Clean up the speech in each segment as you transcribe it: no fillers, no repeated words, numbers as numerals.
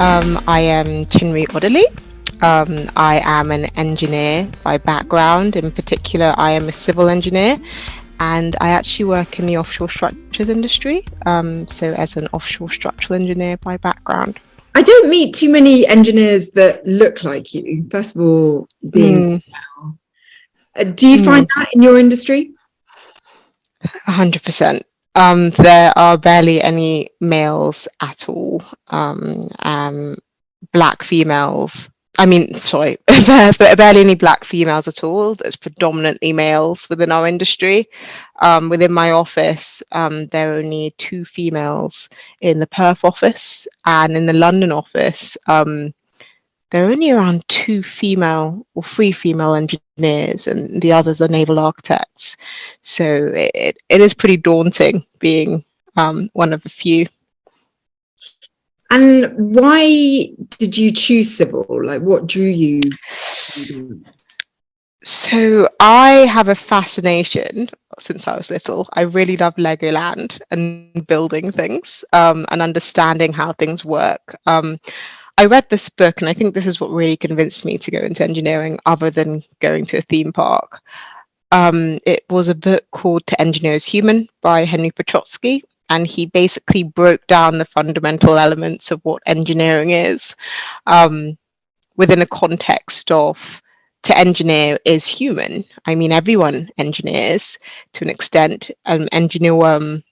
I am Chinwe Odili. I am an engineer by background. In particular, I am a civil engineer, and I actually work in the offshore structures industry. So as an offshore structural engineer by background. I don't meet too many engineers that look like you. First of all, being do you find that in your industry? 100%. There are barely any males at all. Black females. Barely any black females at all. There's predominantly males within our industry. Within my office, there are only 2 females in the Perth office, and in the London office, there are only around 2 female or 3 female engineers, and the others are naval architects. So it is pretty daunting being one of the few. And why did you choose civil? Like, what drew you? So I have a fascination since I was little. I really love Legoland and building things and understanding how things work. I read this book, and I think this is what really convinced me to go into engineering other than going to a theme park. It was a book called To Engineer is Human by Henry Petrotsky, and he basically broke down the fundamental elements of what engineering is within a context of to engineer is human. I mean, everyone engineers to an extent. Engineer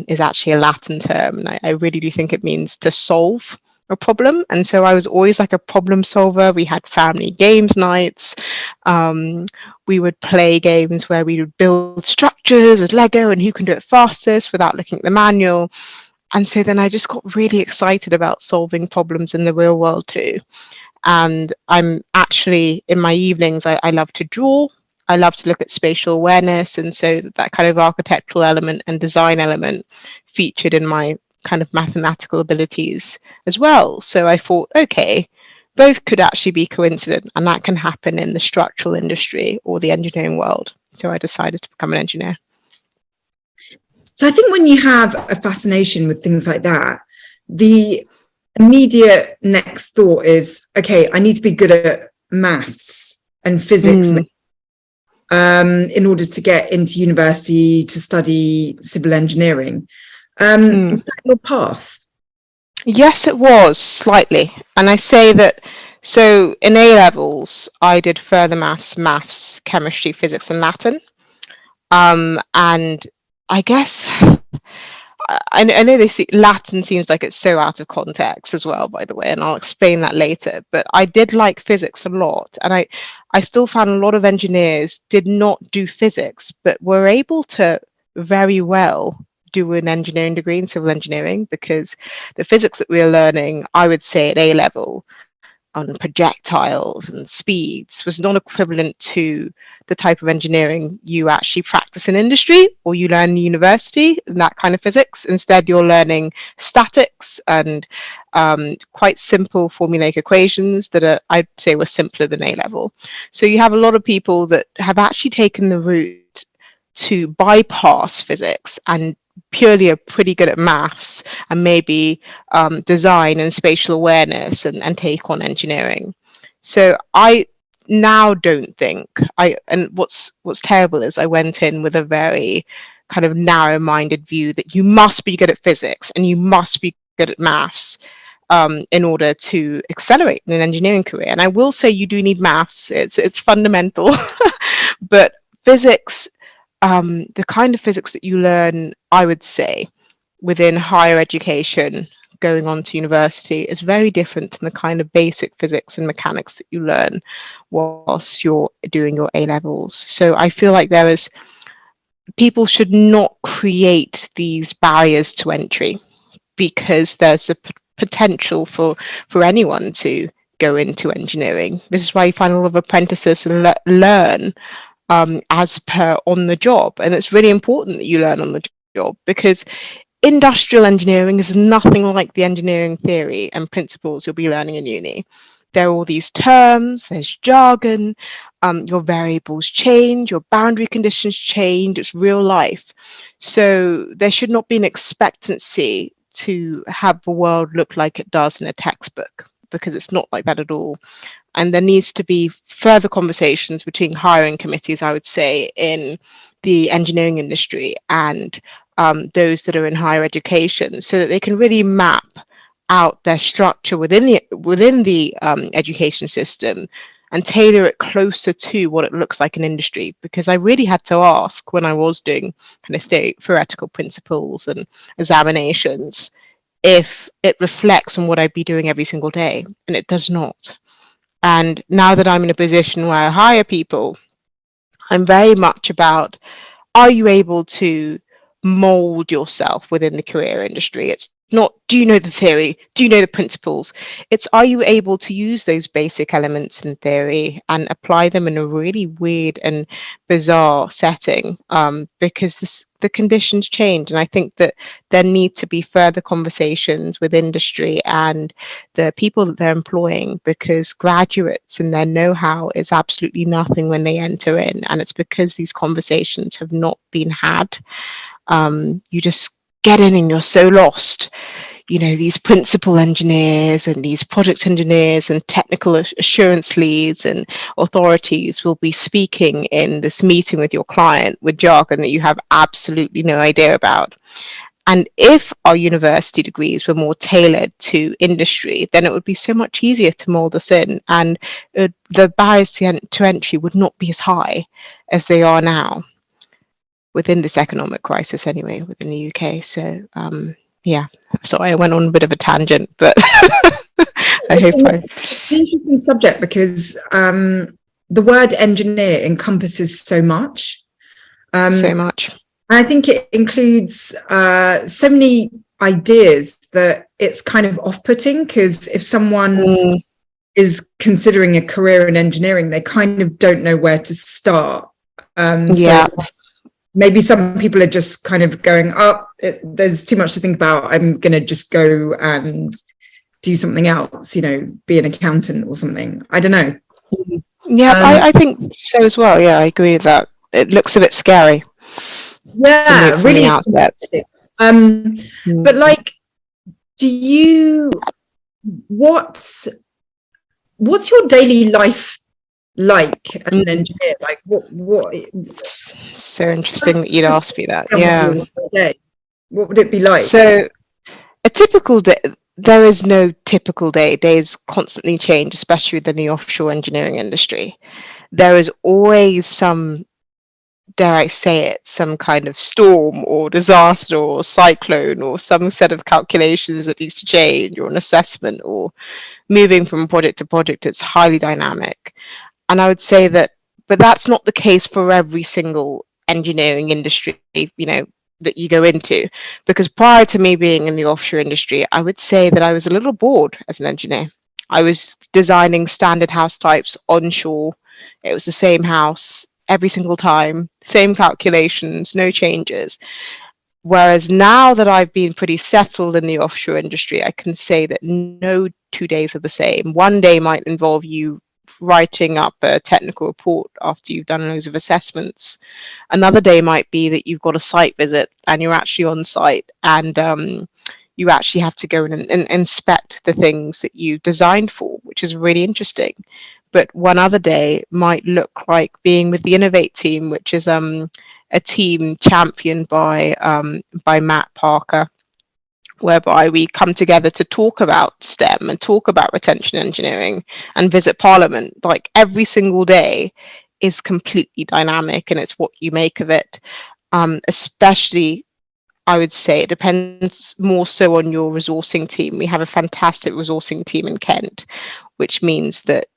is actually a Latin term, and I really do think it means to solve a problem. And so I was always like a problem solver. We had family games nights. We would play games where we would build structures with Lego and who can do it fastest without looking at the manual. And so then I just got really excited about solving problems in the real world too. And I'm actually, in my evenings, I love to draw. I love to look at spatial awareness. And so that kind of architectural element and design element featured in my kind of mathematical abilities as well. So I thought, okay, both could actually be coincident, and that can happen in the structural industry or the engineering world. So I decided to become an engineer. So I think when you have a fascination with things like that, the immediate next thought is, okay, I need to be good at maths and physics in order to get into university to study civil engineering. Was that your path? Yes, it was slightly. And I say that, so in A levels, I did further maths, chemistry, physics, and Latin. And I guess I know Latin seems like it's so out of context as well, by the way, and I'll explain that later. But I did like physics a lot, and I still found a lot of engineers did not do physics, but were able to very well do an engineering degree in civil engineering, because the physics that we were learning, I would say at A level, on projectiles and speeds was not equivalent to the type of engineering you actually practice in industry or you learn in university, and that kind of physics. Instead, you're learning statics and quite simple formulaic equations that are, I'd say, were simpler than A level. So you have a lot of people that have actually taken the route to bypass physics and purely are pretty good at maths and maybe design and spatial awareness and take on engineering. So I now don't think and what's terrible is I went in with a very kind of narrow-minded view that you must be good at physics and you must be good at maths in order to accelerate in an engineering career. And I will say you do need maths, it's fundamental, but physics, the kind of physics that you learn, I would say, within higher education, going on to university, is very different than the kind of basic physics and mechanics that you learn whilst you're doing your A levels. So I feel like people should not create these barriers to entry, because there's a potential for anyone to go into engineering. This is why you find a lot of apprentices learn as per on the job, and it's really important that you learn on the job, because industrial engineering is nothing like the engineering theory and principles you'll be learning in uni. There are all these terms, there's jargon, your variables change, your boundary conditions change, it's real life. So there should not be an expectancy to have the world look like it does in a textbook, because it's not like that at all. And there needs to be further conversations between hiring committees, I would say, in the engineering industry and those that are in higher education, so that they can really map out their structure within the education system and tailor it closer to what it looks like in industry. Because I really had to ask, when I was doing kind of theoretical principles and examinations, if it reflects on what I'd be doing every single day, and it does not. And now that I'm in a position where I hire people, I'm very much about, are you able to mold yourself within the career industry? It's not, do you know the theory? Do you know the principles? It's, are you able to use those basic elements in theory and apply them in a really weird and bizarre setting? Because the conditions change. And I think that there need to be further conversations with industry and the people that they're employing, because graduates and their know-how is absolutely nothing when they enter in. And it's because these conversations have not been had. You just get in and you're so lost. You know, these principal engineers and these project engineers and technical assurance leads and authorities will be speaking in this meeting with your client with jargon that you have absolutely no idea about. And if our university degrees were more tailored to industry, then it would be so much easier to mold us in, and the barriers to entry would not be as high as they are now within this economic crisis anyway, within the UK. So yeah, sorry, I went on a bit of a tangent, but I hope it's an interesting subject, because the word engineer encompasses so much. So much. I think it includes so many ideas that it's kind of off-putting, because if someone is considering a career in engineering, they kind of don't know where to start. Yeah. So maybe some people are just kind of going, there's too much to think about, I'm going to just go and do something else, you know, be an accountant or something. I don't know. Yeah, I think so as well. Yeah, I agree with that. It looks a bit scary. Yeah, from really. the outset. But like, what's your daily life like as an engineer? Like, what? So interesting that you'd ask me that. Yeah. What would it be like? So a typical day, there is no typical day. Days constantly change, especially within the offshore engineering industry. There is always some, dare I say it, some kind of storm or disaster or cyclone or some set of calculations that needs to change, or an assessment, or moving from project to project. It's highly dynamic. And I would say that, but that's not the case for every single engineering industry, you know, that you go into. Because prior to me being in the offshore industry, I would say that I was a little bored as an engineer. I was designing standard house types onshore. It was the same house every single time, same calculations, no changes. Whereas now that I've been pretty settled in the offshore industry, I can say that no 2 days are the same. One day might involve you writing up a technical report after you've done loads of assessments. Another day might be that you've got a site visit and you're actually on site, and you actually have to go and inspect the things that you designed for, which is really interesting. But one other day might look like being with the Innovate team, which is a team championed by Matt Parker, whereby we come together to talk about STEM and talk about retention engineering and visit Parliament. Like, every single day is completely dynamic, and it's what you make of it. Especially, I would say it depends more so on your resourcing team. We have a fantastic resourcing team in Kent, which means that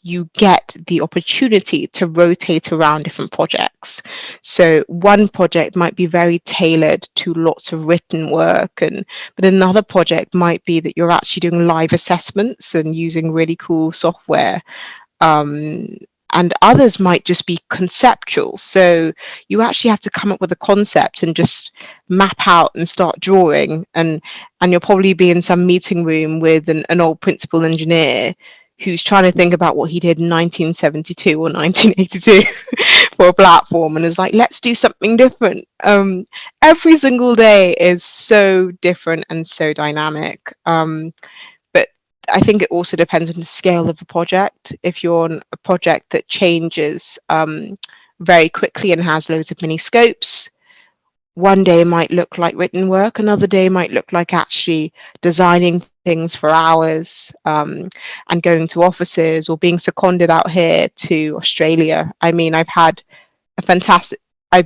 you get the opportunity to rotate around different projects. So one project might be very tailored to lots of written work, but another project might be that you're actually doing live assessments and using really cool software. And others might just be conceptual. So you actually have to come up with a concept and just map out and start drawing. And you'll probably be in some meeting room with an old principal engineer who's trying to think about what he did in 1972 or 1982 for a platform, and is like, let's do something different. Every single day is so different and so dynamic. But I think it also depends on the scale of the project. If you're on a project that changes very quickly and has loads of mini scopes, one day might look like written work, another day might look like actually designing things for hours, and going to offices or being seconded out here to Australia. I mean, I've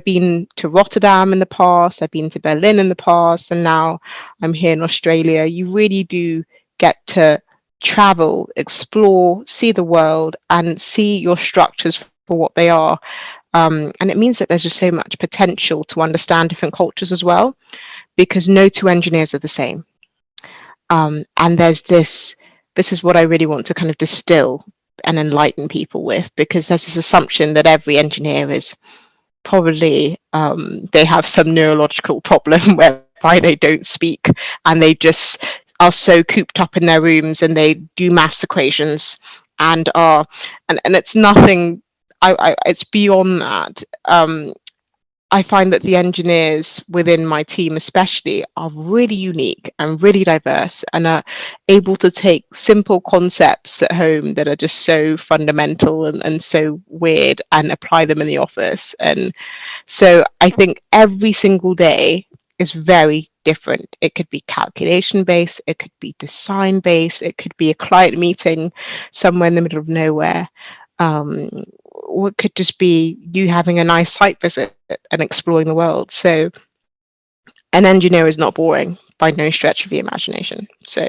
been to Rotterdam in the past, I've been to Berlin in the past, and now I'm here in Australia. You really do get to travel, explore, see the world, and see your structures for what they are. And it means that there's just so much potential to understand different cultures as well, because no two engineers are the same. And this is what I really want to kind of distill and enlighten people with, because there's this assumption that every engineer is probably, they have some neurological problem whereby they don't speak and they just are so cooped up in their rooms and they do maths equations and it's nothing. It's beyond that. I find that the engineers within my team especially are really unique and really diverse, and are able to take simple concepts at home that are just so fundamental and so weird and apply them in the office. And so I think every single day is very different. It could be calculation based, it could be design based, it could be a client meeting somewhere in the middle of nowhere. Or it could just be you having a nice site visit and exploring the world. So an engineer is not boring by no stretch of the imagination. So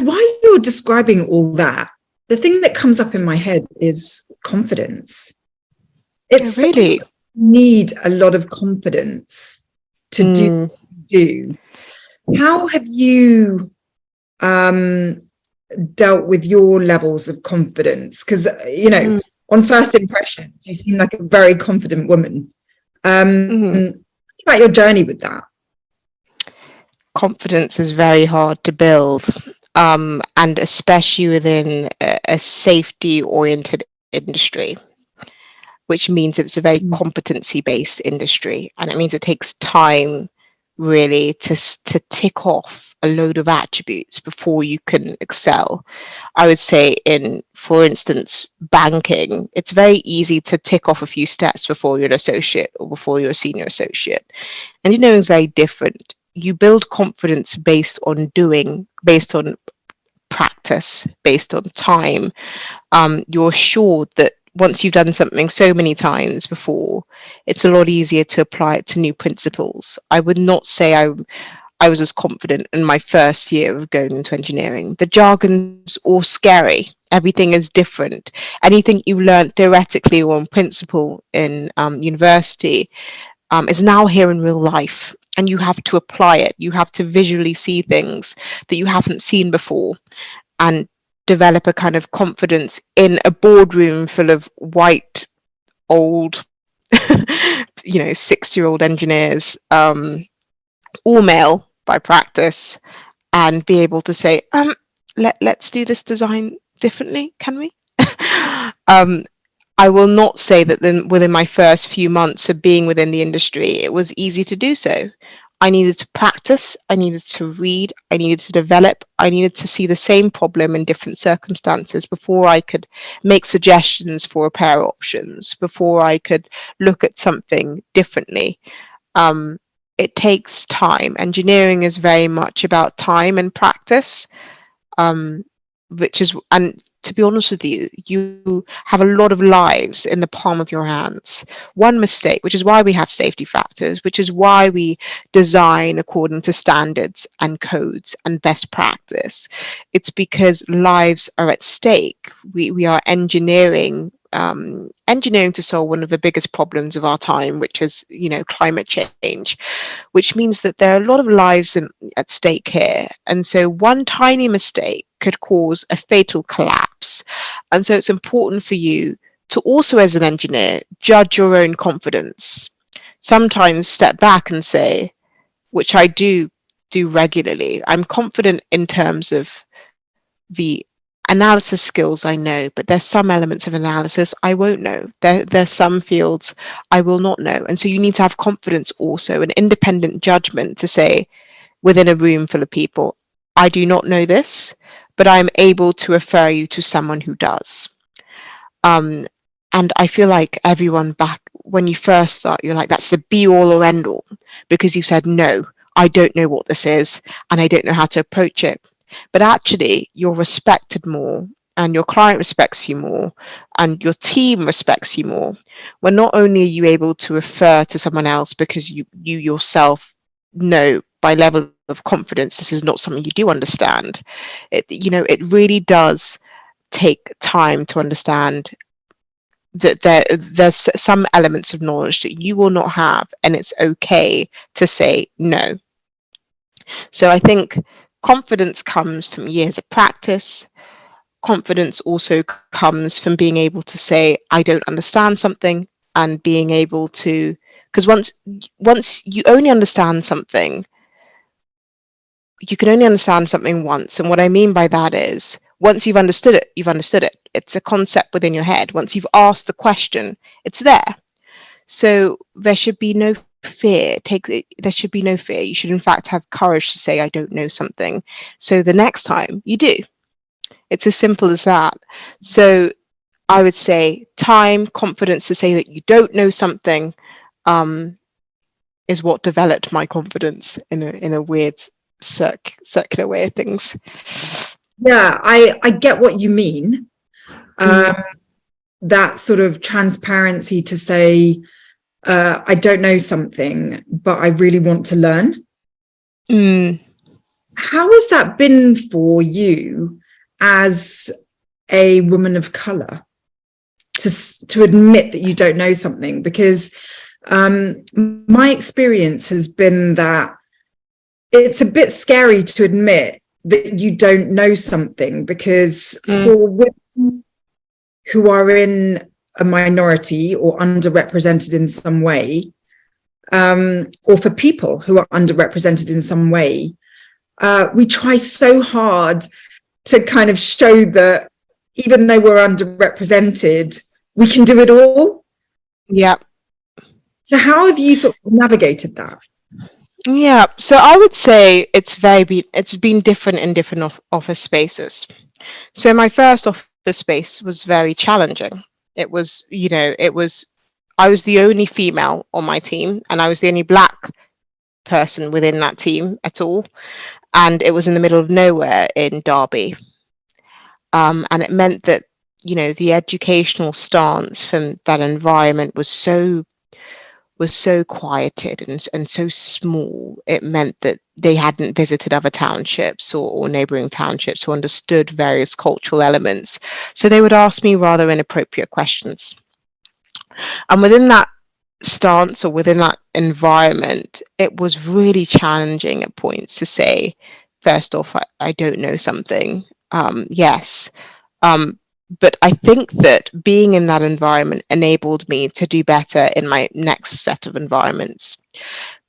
while you're describing all that, the thing that comes up in my head is confidence. It's really need a lot of confidence to do what you do. How have you dealt with your levels of confidence? Because, you know, on first impressions, you seem like a very confident woman. About your journey with that. Confidence is very hard to build, and especially within a safety-oriented industry, which means it's a very competency-based industry, and it means it takes time really to tick off a load of attributes before you can excel. I would say in, for instance, banking, it's very easy to tick off a few steps before you're an associate or before you're a senior associate. Engineering is very different. You build confidence based on doing, based on practice, based on time. You're assured that once you've done something so many times before, it's a lot easier to apply it to new principles. I would not say I was as confident in my first year of going into engineering. The jargon's all scary. Everything is different. Anything you learned theoretically or on principle in university is now here in real life, and you have to apply it. You have to visually see things that you haven't seen before and develop a kind of confidence in a boardroom full of white, old, 60-year-old engineers, all male by practice, and be able to say, let's do this design differently, can we? I will not say that then within my first few months of being within the industry, it was easy to do so. I needed to practice, I needed to read, I needed to develop, I needed to see the same problem in different circumstances before I could make suggestions for repair options, before I could look at something differently. It takes time. Engineering is very much about time and practice, and to be honest with you, you have a lot of lives in the palm of your hands. One mistake, which is why we have safety factors, which is why we design according to standards and codes and best practice. It's because lives are at stake. We are engineering to solve one of the biggest problems of our time, which is, climate change, which means that there are a lot of lives at stake here. And so one tiny mistake could cause a fatal collapse. And so it's important for you to also, as an engineer, judge your own confidence. Sometimes step back and say, which I do regularly, I'm confident in terms of the Analysis skills I know, but there's some elements of analysis I won't know. There's some fields I will not know. And so you need to have confidence also, an independent judgment to say within a room full of people, I do not know this, but I'm able to refer you to someone who does. Um, and I feel like everyone back when you first start, you're like, that's the be all or end all because you said, no, I don't know what this is and I don't know how to approach it. But actually, you're respected more and your client respects you more and your team respects you more when not only are you able to refer to someone else because you yourself know by level of confidence this is not something you do understand. It really does take time to understand that there's some elements of knowledge that you will not have, and it's okay to say no. So I think confidence comes from years of practice. Confidence also comes from being able to say I don't understand something, and being able to, because once you only understand something, you can only understand something once. And what I mean by that is once you've understood it, you've understood it. It's a concept within your head. Once you've asked the question, it's there. So there should be no fear. There should be no fear. You should in fact have courage to say I don't know something. So the next time you do. It's as simple as that. So I would say time, confidence to say that you don't know something is what developed my confidence in a weird circular way of things. Yeah, I get what you mean. That sort of transparency to say, I don't know something, but I really want to learn. How has that been for you as a woman of color to admit that you don't know something? Because my experience has been that it's a bit scary to admit that you don't know something, because for women who are in a minority or underrepresented in some way, or for people who are underrepresented in some way, we try so hard to kind of show that even though we're underrepresented, we can do it all. Yeah. So how have you sort of navigated that? Yeah, so I would say it's been different in different office spaces. So my first office space was very challenging. It was, I was the only female on my team, and I was the only black person within that team at all, and it was in the middle of nowhere in Derby, and it meant that the educational stance from that environment was so quieted and so small. It meant that they hadn't visited other townships or neighboring townships or understood various cultural elements. So they would ask me rather inappropriate questions. And within that stance or within that environment, it was really challenging at points to say, first off, I don't know something. Yes. But I think that being in that environment enabled me to do better in my next set of environments,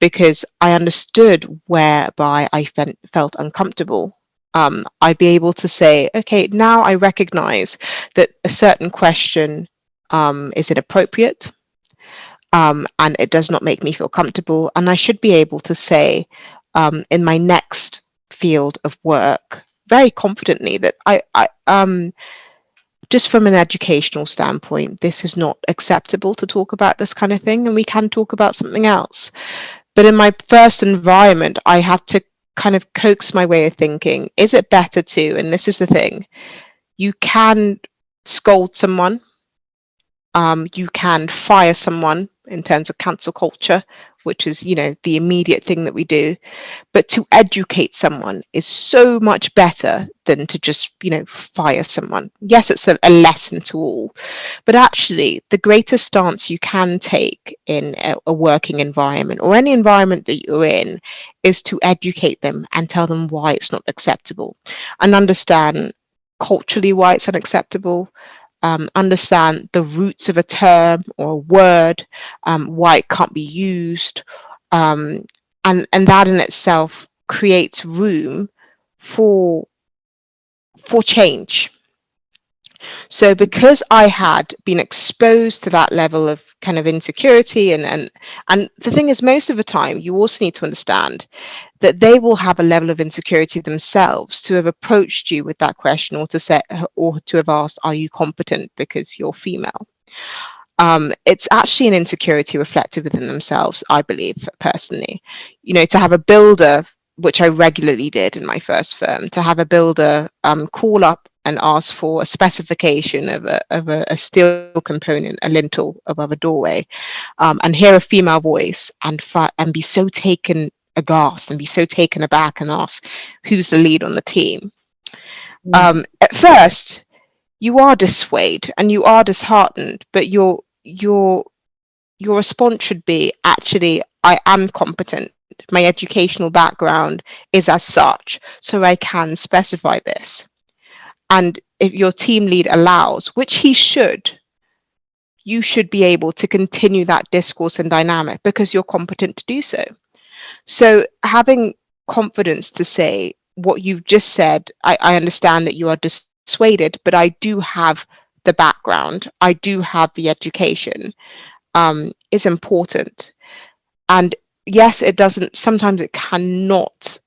because I understood whereby I felt uncomfortable. I'd be able to say, okay, now I recognize that a certain question is inappropriate, and it does not make me feel comfortable. And I should be able to say in my next field of work very confidently that I just from an educational standpoint, this is not acceptable to talk about this kind of thing, and we can talk about something else. But in my first environment, I had to kind of coax my way of thinking. Is it better to, and this is the thing, you can scold someone, you can fire someone in terms of cancel culture, which is, the immediate thing that we do. But to educate someone is so much better than to just, fire someone. Yes, it's a lesson to all, but actually the greatest stance you can take in a working environment or any environment that you're in is to educate them and tell them why it's not acceptable and understand culturally why it's unacceptable. Understand the roots of a term or a word, why it can't be used, and that in itself creates room for change. So because I had been exposed to that level of kind of insecurity, and the thing is, most of the time you also need to understand that they will have a level of insecurity themselves to have approached you with that question, or to say, or to have asked, are you competent because you're female? It's actually an insecurity reflected within themselves, I believe, personally. You know, to have a builder, which I regularly did in my first firm, to have a builder call up and ask for a specification of a steel component, a lintel above a doorway, and hear a female voice and be so taken aghast and be so taken aback and ask who's the lead on the team. At first, you are dissuaded and you are disheartened, but your response should be, actually, I am competent. My educational background is as such, so I can specify this. And if your team lead allows, which he should, you should be able to continue that discourse and dynamic because you're competent to do so. So having confidence to say what you've just said, I understand that you are dissuaded, but I do have the background, I do have the education, is important. And yes, it doesn't, sometimes it cannot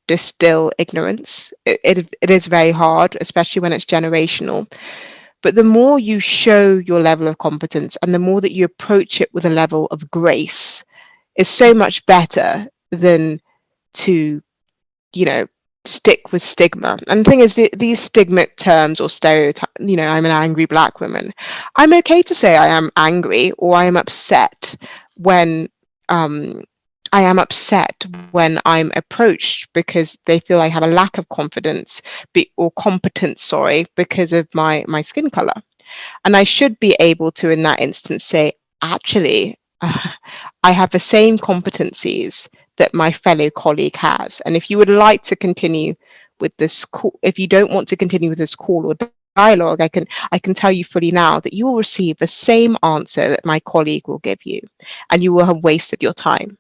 distill ignorance. It is very hard, especially when it's generational. But the more you show your level of competence and the more that you approach it with a level of grace, is so much better than to, you know, stick with stigma. And the thing is, these stigmic terms or stereotype, you know, I'm an angry black woman. I'm okay to say I am angry or I am upset when I am upset when I'm approached because they feel I have a lack of confidence or competence, sorry, because of my skin color. And I should be able to, in that instance, say, actually, I have the same competencies that my fellow colleague has. And if you would like to continue with this call, if you don't want to continue with this call or dialogue, I can tell you fully now that you will receive the same answer that my colleague will give you, and you will have wasted your time.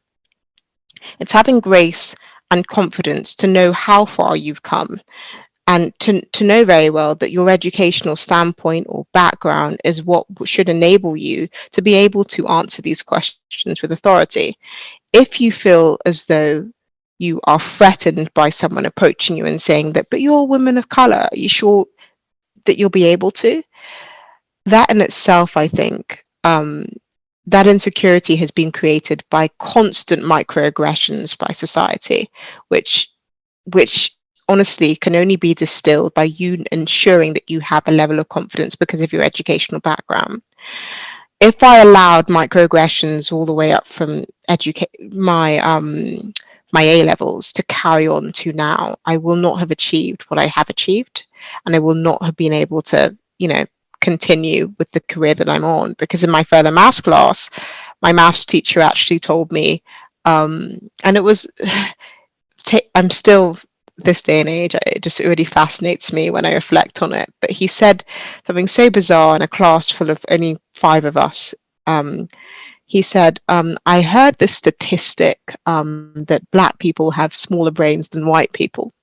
It's having grace and confidence to know how far you've come, and to know very well that your educational standpoint or background is what should enable you to be able to answer these questions with authority. If you feel as though you are threatened by someone approaching you and saying that, but you're a woman of color, are you sure that you'll be able to? That in itself, I think, that insecurity has been created by constant microaggressions by society, which honestly can only be distilled by you ensuring that you have a level of confidence because of your educational background. If I allowed microaggressions all the way up from my A levels to carry on to now, I will not have achieved what I have achieved, and I will not have been able to, you know, continue with the career that I'm on. Because in my further maths class, my maths teacher actually told me, and it was, I'm still, this day and age, it just really fascinates me when I reflect on it. But he said something so bizarre in a class full of only 5 of us. He said, I heard this statistic that black people have smaller brains than white people.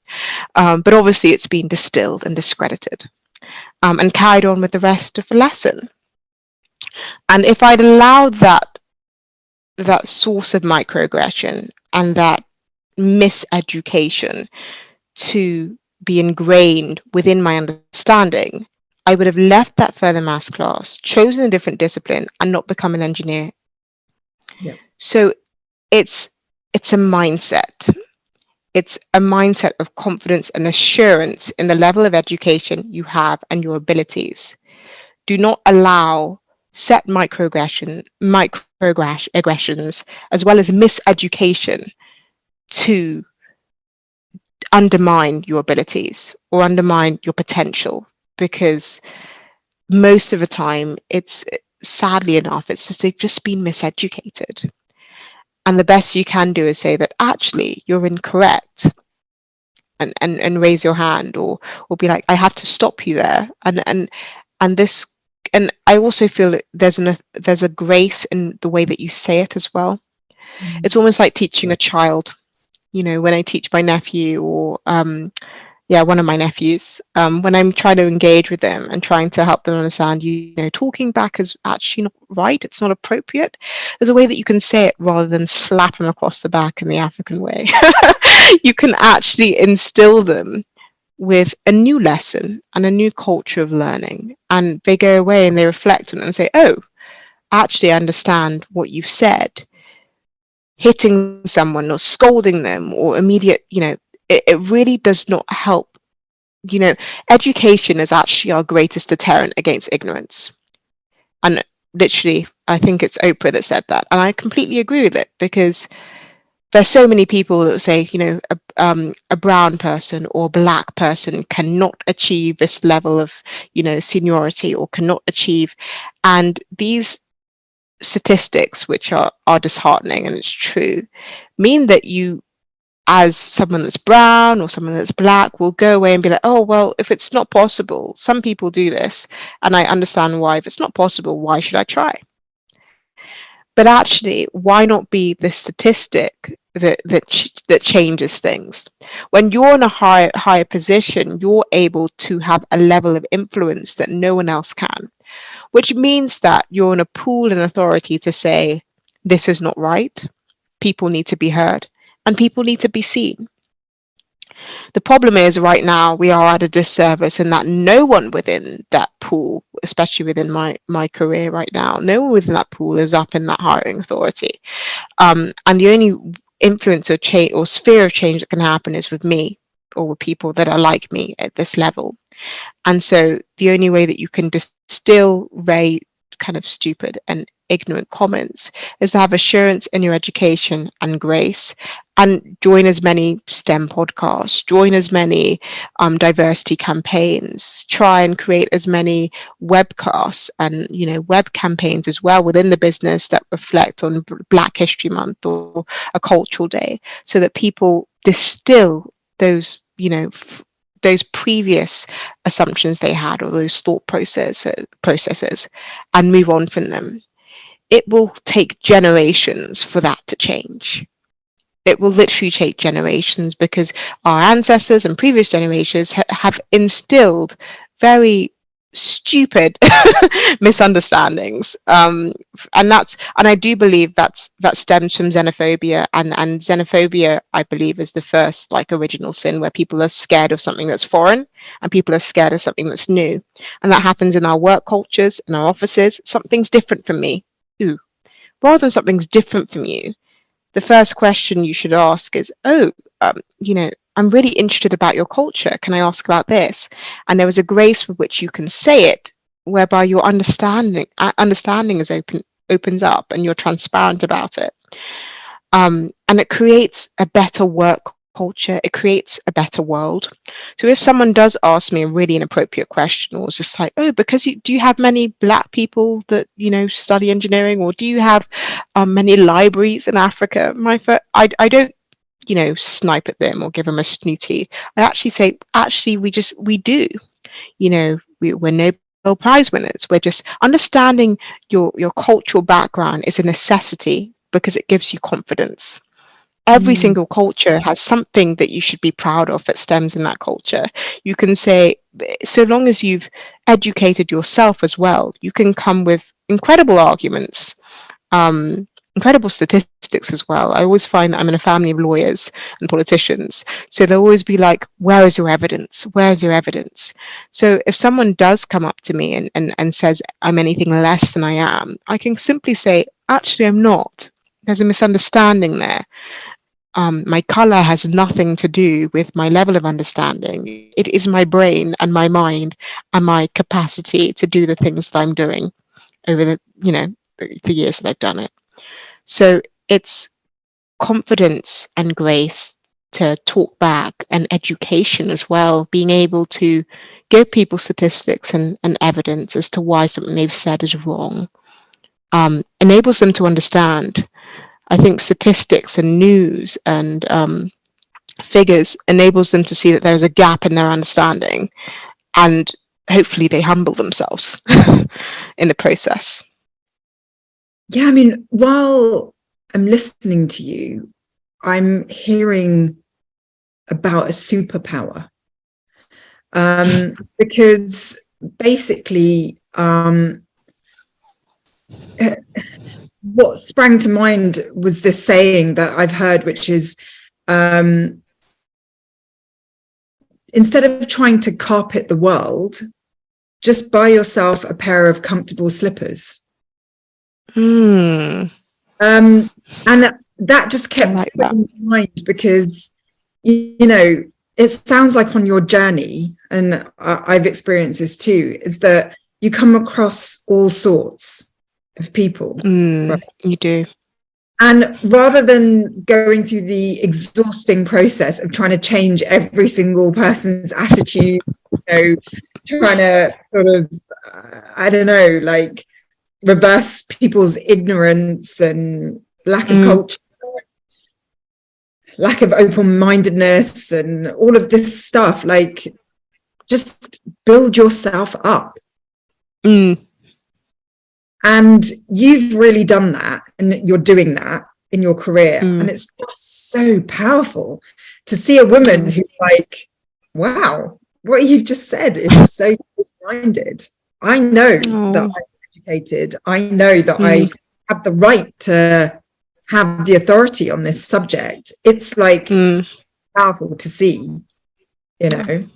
But obviously it's been distilled and discredited, and carried on with the rest of the lesson. And if I'd allowed that source of microaggression and that miseducation to be ingrained within my understanding, I would have left that further maths class, chosen a different discipline, and not become an engineer. Yeah. So it's a mindset. It's a mindset of confidence and assurance in the level of education you have and your abilities. Do not allow set microaggressions as well as miseducation to undermine your abilities or undermine your potential, because most of the time, it's, sadly enough, it's just they've just been miseducated. And the best you can do is say that actually you're incorrect, and raise your hand, or be like, I have to stop you there. And this, and I also feel there's a grace in the way that you say it as well. It's almost like teaching a child. You know, when I teach my nephew, or Yeah, one of my nephews. When I'm trying to engage with them and trying to help them understand, talking back is actually not right. It's not appropriate. There's a way that you can say it rather than slap them across the back in the African way. You can actually instill them with a new lesson and a new culture of learning. And they go away and they reflect on it and say, oh, actually, I understand what you've said. Hitting someone or scolding them or immediate, it really does not help. Education is actually our greatest deterrent against ignorance. And literally, I think it's Oprah that said that. And I completely agree with it, because there's so many people that say, a brown person or black person cannot achieve this level of, seniority, or cannot achieve. And these statistics, which are disheartening, and it's true, mean that you, as someone that's brown or someone that's black, will go away and be like, oh, well, if it's not possible, some people do this, and I understand why. If it's not possible, why should I try? But actually, why not be the statistic that changes things? When you're in a higher position, you're able to have a level of influence that no one else can, which means that you're in a pool and authority to say, this is not right. People need to be heard, and people need to be seen. The problem is, right now we are at a disservice in that no one within that pool, especially within my career right now, no one within that pool is up in that hiring authority. And the only influence or change or sphere of change that can happen is with me, or with people that are like me at this level. And so the only way that you can distill very kind of stupid and ignorant comments is to have assurance in your education and grace, and join as many STEM podcasts, join as many diversity campaigns, try and create as many webcasts and web campaigns as well within the business that reflect on Black History Month or a cultural day, so that people distill those those previous assumptions they had, or those thought processes, and move on from them. It will take generations for that to change. It will literally take generations, because our ancestors and previous generations have instilled very stupid misunderstandings, and I do believe that stems from xenophobia, and xenophobia, I believe, is the first original sin, where people are scared of something that's foreign, and people are scared of something that's new. And that happens in our work cultures, in our offices. Something's different from me. Ooh. Rather than something's different from you, the first question you should ask is, oh, I'm really interested about your culture. Can I ask about this? And there is a grace with which you can say it, whereby your understanding is opens up, and you're transparent about it. And it creates a better work culture. It creates a better world. So if someone does ask me a really inappropriate question, or it's just like, oh, because do you have many Black people that study engineering, or do you have many libraries in Africa? I don't snipe at them or give them a snooty. I actually say, actually, we do. We're Nobel Prize winners. We're just understanding your cultural background is a necessity, because it gives you confidence. Every Mm. single culture has something that you should be proud of that stems in that culture. You can say, so long as you've educated yourself as well, you can come with incredible arguments, incredible statistics as well. I always find that I'm in a family of lawyers and politicians, so they'll always be like, where is your evidence? Where's your evidence? So if someone does come up to me and says I'm anything less than I am, I can simply say, actually, I'm not. There's a misunderstanding there. My color has nothing to do with my level of understanding. It is my brain and my mind and my capacity to do the things that I'm doing over the years that I've done it. So it's confidence and grace to talk back, and education as well, being able to give people statistics and evidence as to why something they've said is wrong, enables them to understand. I think statistics and news and figures enables them to see that there's a gap in their understanding, and hopefully they humble themselves in the process. Yeah, I mean, while I'm listening to you, I'm hearing about a superpower. because basically, what sprang to mind was this saying that I've heard, which is, instead of trying to carpet the world, just buy yourself a pair of comfortable slippers. Mm. And that just kept like that. in mind, because, you know, it sounds like on your journey, and I've experienced this too, is that you come across all sorts of people. Right? You do. And rather than going through the exhausting process of trying to change every single person's attitude, you know, trying to sort of, I don't know, like reverse people's ignorance and lack of culture, lack of open-mindedness, and all of this stuff, like, just build yourself up. And you've really done that, and you're doing that in your career. And it's just so powerful to see a woman who's like, wow, what you've just said is so close-minded. I know that I'm educated. I know that I have the right to have the authority on this subject. It's like so powerful to see, you know.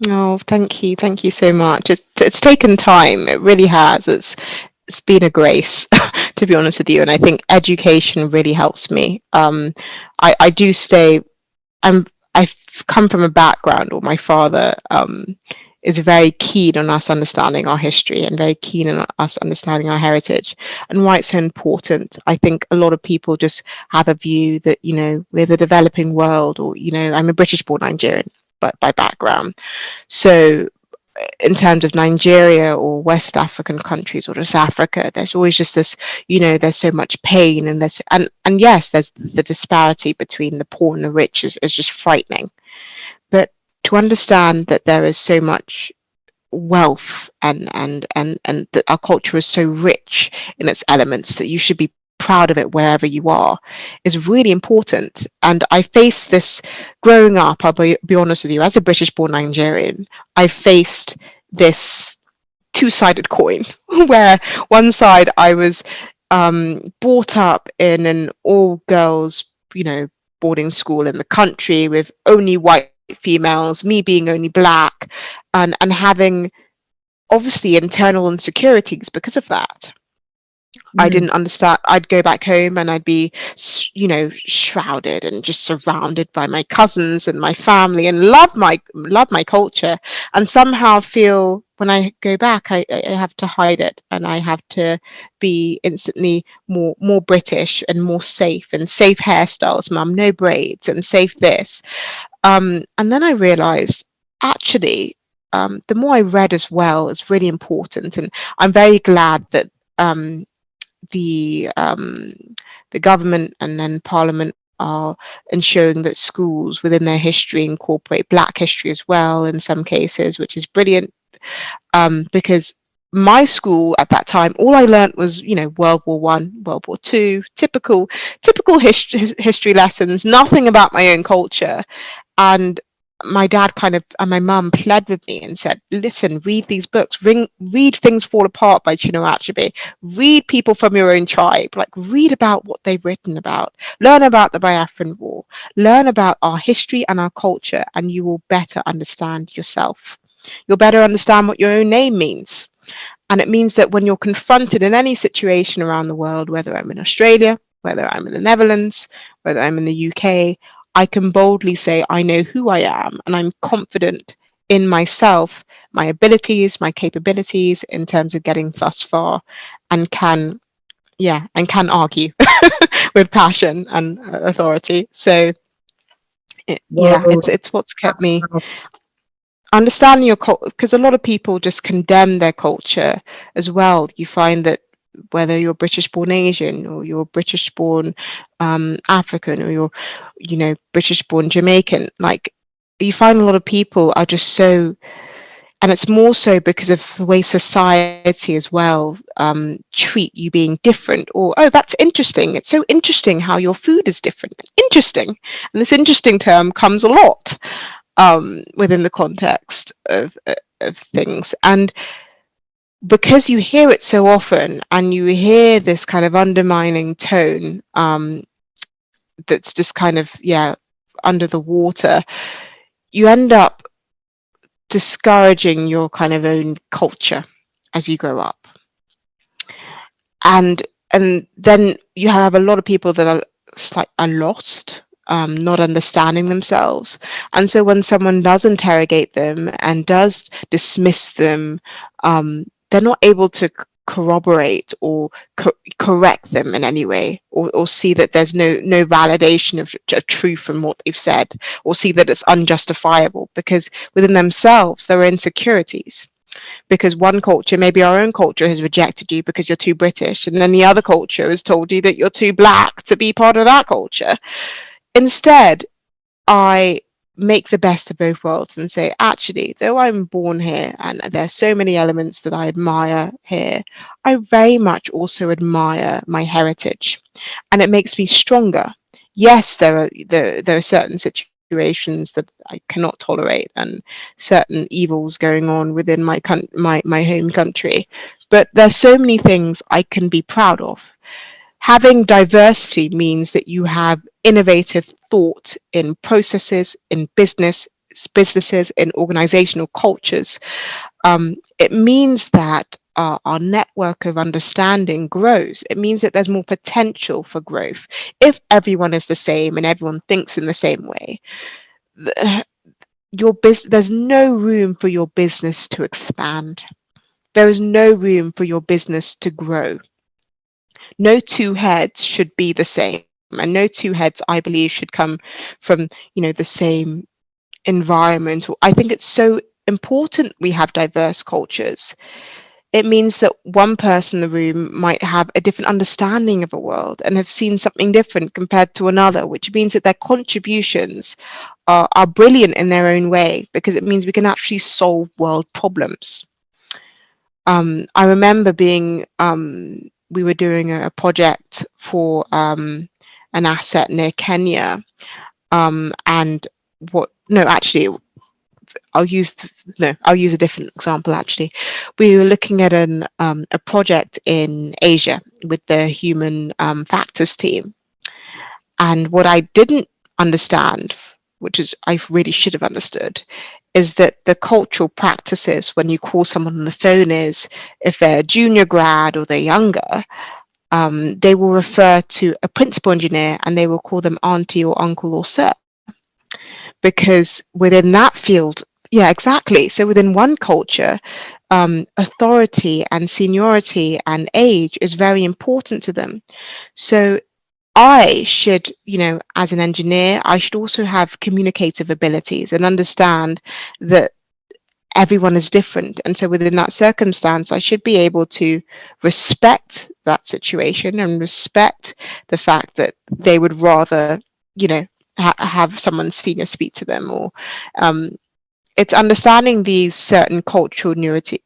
Oh, thank you so much. It's taken time. It really has. It's been a grace, to be honest with you. And I think education really helps me. I do stay. I've come from a background where my father is very keen on us understanding our history and very keen on us understanding our heritage, and why it's so important. I think a lot of people just have a view that, you know, we're the developing world, or, you know, I'm a British-born Nigerian, but by background. So in terms of Nigeria or West African countries or just Africa, there's always just this, you know, there's so much pain, and there's and yes, there's the disparity between the poor and the rich is just frightening. But to understand that there is so much wealth, and that our culture is so rich in its elements, that you should be proud of it wherever you are, is really important. And I faced this growing up. I'll be honest with you, as a British-born Nigerian, I faced this two-sided coin where one side I was brought up in an all-girls, you know, boarding school in the country with only white females, me being only black, and having obviously internal insecurities because of that. I didn't understand. I'd go back home and I'd be, you know, shrouded and just surrounded by my cousins and my family, and love my culture, and somehow feel when I go back, I have to hide it, and I have to be instantly more British and more safe, and safe hairstyles, mum, no braids, and safe this. And then I realized, actually, the more I read as well is really important, and I'm very glad that the government and then Parliament are ensuring that schools within their history incorporate Black history as well in some cases, which is brilliant. Because my school at that time, all I learned was, you know, World War One, World War Two, typical history lessons, nothing about my own culture. And my dad and my mum pled with me and said, listen, read these books, read Things Fall Apart by Chinwe Odili, read people from your own tribe, like read about what they've written about, learn about the Biafran War, learn about our history and our culture, and you will better understand yourself. You'll better understand what your own name means. And it means that when you're confronted in any situation around the world, whether I'm in Australia, whether I'm in the Netherlands, whether I'm in the UK, I can boldly say I know who I am, and I'm confident in myself, my abilities, my capabilities in terms of getting thus far, and can argue with passion and authority. So it's what's kept me understanding your culture, because a lot of people just condemn their culture as well. You find that whether you're British-born Asian, or you're British-born African, or you're, you know, British-born Jamaican, like, you find a lot of people are just so, and it's more so because of the way society as well treat you being different, or, oh, that's interesting. It's so interesting how your food is different. Interesting. And this interesting term comes a lot. within the context of things. And because you hear it so often, and you hear this kind of undermining tone, that's just kind of, yeah, under the water, you end up discouraging your kind of own culture as you grow up. And then you have a lot of people that are lost, not understanding themselves. And so when someone does interrogate them and does dismiss them, they're not able to corroborate or correct them in any way, or see that there's no validation of truth from what they've said, or see that it's unjustifiable, because within themselves there are insecurities. Because one culture, maybe our own culture, has rejected you because you're too British, and then the other culture has told you that you're too black to be part of that culture. Instead, I make the best of both worlds and say, actually, though I'm born here and there's so many elements that I admire here, I very much also admire my heritage, and it makes me stronger. Yes, there are certain situations that I cannot tolerate, and certain evils going on within my home country, but there's so many things I can be proud of. Having diversity means that you have innovative thought in processes, in businesses, in organizational cultures. It means that our network of understanding grows. It means that there's more potential for growth. If everyone is the same and everyone thinks in the same way, there's no room for your business to expand. There is no room for your business to grow. No two heads should be the same, and no two heads, I believe, should come from, the same environment. I think it's so important we have diverse cultures. It means that one person in the room might have a different understanding of a world and have seen something different compared to another, which means that their contributions are brilliant in their own way, because it means we can actually solve world problems. I remember we were doing a project for an asset near Kenya, and I'll use a different example. Actually, we were looking at a project in Asia with the human factors team, and what I didn't understand, which is I really should have understood, is that the cultural practices when you call someone on the phone is, if they're a junior grad or they're younger, they will refer to a principal engineer and they will call them auntie or uncle or sir. Because within that field, yeah, exactly. So within one culture, authority and seniority and age is very important to them. So I should, as an engineer, I should also have communicative abilities and understand that everyone is different. And so within that circumstance, I should be able to respect that situation and respect the fact that they would rather, have someone senior speak to them, or it's understanding these certain cultural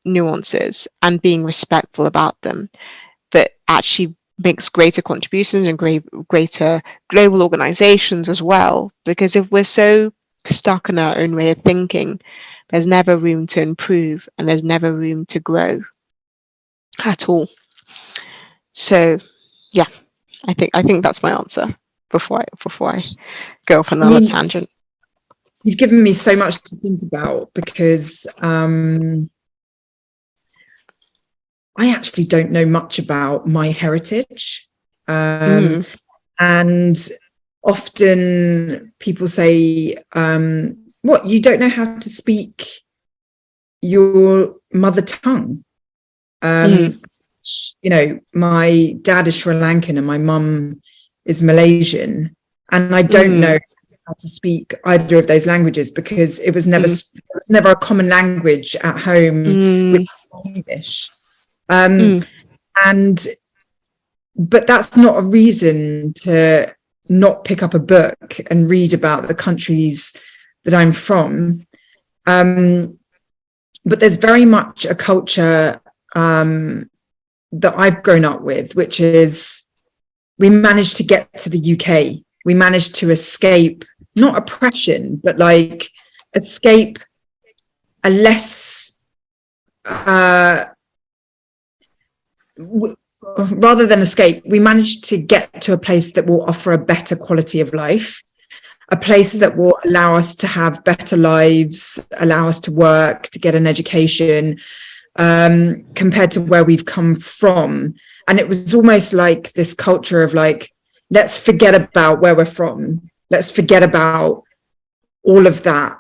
nuances and being respectful about them that actually makes greater contributions and greater global organizations as well. Because if we're so stuck in our own way of thinking, there's never room to improve and there's never room to grow at all. So yeah, I think that's my answer before I go off on another tangent. You've given me so much to think about, because I actually don't know much about my heritage. And often people say, what, you don't know how to speak your mother tongue? My dad is Sri Lankan and my mum is Malaysian, and I don't know how to speak either of those languages because it was never a common language at home with English. But that's not a reason to not pick up a book and read about the countries that I'm from. But there's very much a culture that I've grown up with, which is we managed to get to the UK. We managed to escape, not oppression, but like escape a less rather than escape, we managed to get to a place that will offer a better quality of life, a place that will allow us to have better lives, allow us to work, to get an education, compared to where we've come from. And it was almost like this culture of like, let's forget about where we're from. Let's forget about all of that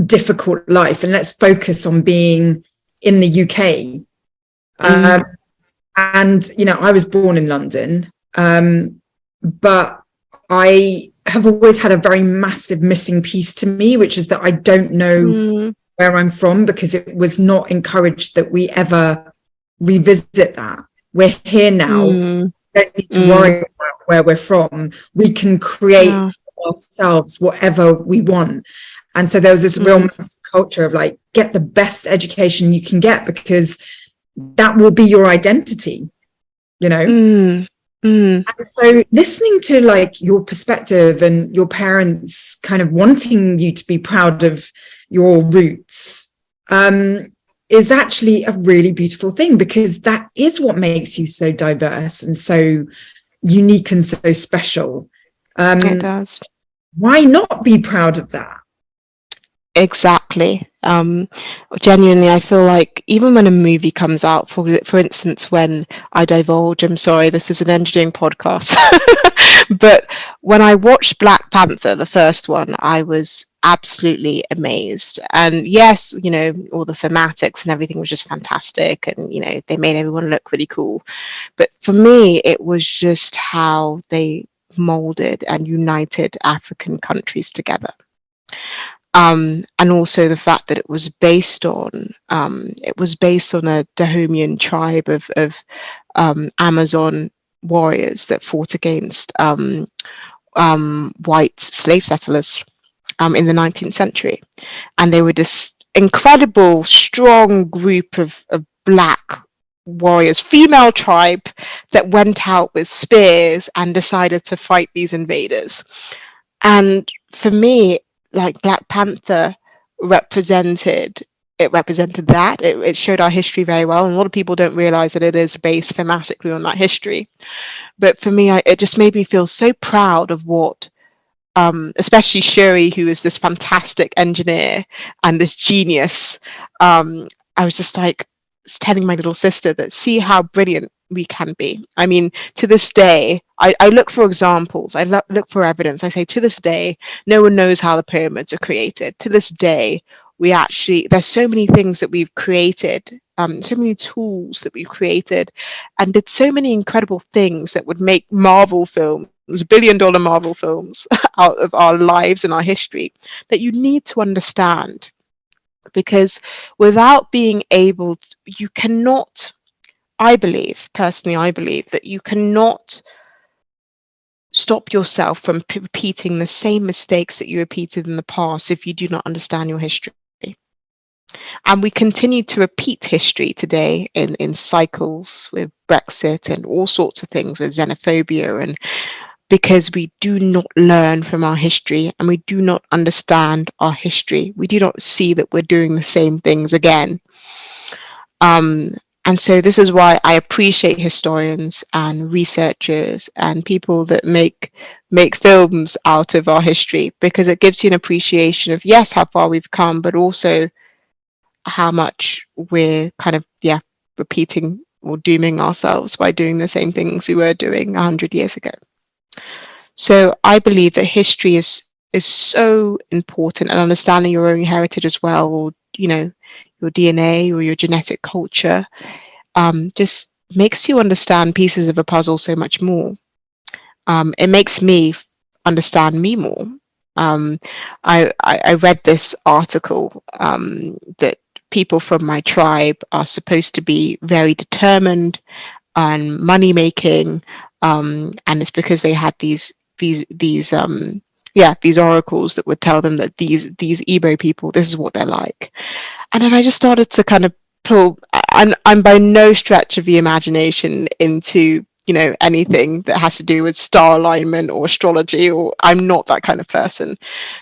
difficult life, and let's focus on being in the UK. And, you know, I was born in London, but I have always had a very massive missing piece to me, which is that I don't know where I'm from, because it was not encouraged that we ever revisit that. We're here now. We don't need to worry about where we're from. We can create ourselves whatever we want. And so there was this real culture of like, get the best education you can get, because that will be your identity, you know? And so listening to like your perspective and your parents kind of wanting you to be proud of your roots is actually a really beautiful thing, because that is what makes you so diverse and so unique and so special. It does. Why not be proud of that? Exactly. Genuinely, I feel like even when a movie comes out, for instance, when I divulge, I'm sorry, this is an engineering podcast, but when I watched Black Panther, the first one, I was absolutely amazed. And yes, you know, all the thematics and everything was just fantastic, and you know, they made everyone look really cool. But for me, it was just how they molded and united African countries together. And also the fact that it was based on a Dahomean tribe of Amazon warriors that fought against white slave settlers in the 19th century, and they were this incredible, strong group of black warriors, female tribe, that went out with spears and decided to fight these invaders. And for me, like Black Panther represented that. It showed our history very well, and a lot of people don't realize that it is based thematically on that history. But for me, it just made me feel so proud of what especially Shuri, who is this fantastic engineer and this genius. I was just like telling my little sister that, see how brilliant we can be. I mean, to this day, I look for examples, I look for evidence. I say, to this day, no one knows how the pyramids are created. To this day, there's so many things that we've created, so many tools that we've created, and did so many incredible things that would make Marvel films, billion-dollar Marvel films, out of our lives and our history, that you need to understand. Because without being able to, you cannot, I believe that you cannot stop yourself from repeating the same mistakes that you repeated in the past if you do not understand your history. And we continue to repeat history today in cycles with Brexit and all sorts of things, with xenophobia, and because we do not learn from our history and we do not understand our history. We do not see that we're doing the same things again. And so this is why I appreciate historians and researchers and people that make films out of our history, because it gives you an appreciation of, yes, how far we've come, but also how much we're kind of, repeating or dooming ourselves by doing the same things we were doing 100 years ago. So I believe that history is so important, and understanding your own heritage as well, or your DNA or your genetic culture, just makes you understand pieces of a puzzle so much more. It makes me understand me more. I read this article that people from my tribe are supposed to be very determined and money making, and it's because they had these oracles that would tell them that these Igbo people, this is what they're like. And then I just started to kind of pull, and I'm by no stretch of the imagination into anything that has to do with star alignment or astrology, or I'm not that kind of person.